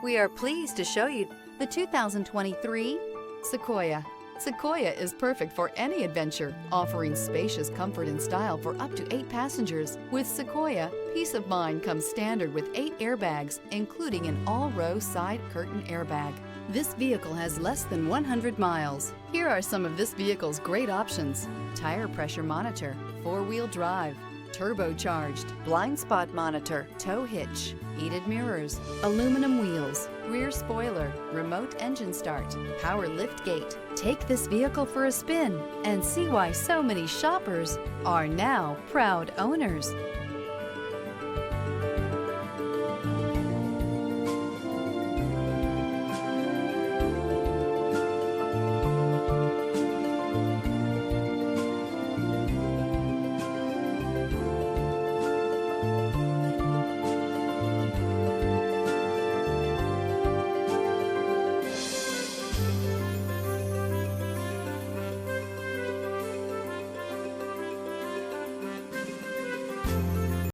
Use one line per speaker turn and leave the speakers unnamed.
We are pleased to show you the 2023 Sequoia. Sequoia is perfect for any adventure, offering spacious comfort and style for up to 8 passengers. With Sequoia, peace of mind comes standard with 8 airbags, including an all-row side curtain airbag. This vehicle has less than 100 miles. Here are some of this vehicle's great options: tire pressure monitor, 4-wheel drive, turbocharged, blind spot monitor, tow hitch, heated mirrors, aluminum wheels, rear spoiler, remote engine start, power lift gate. Take this vehicle for a spin and see why so many shoppers are now proud owners.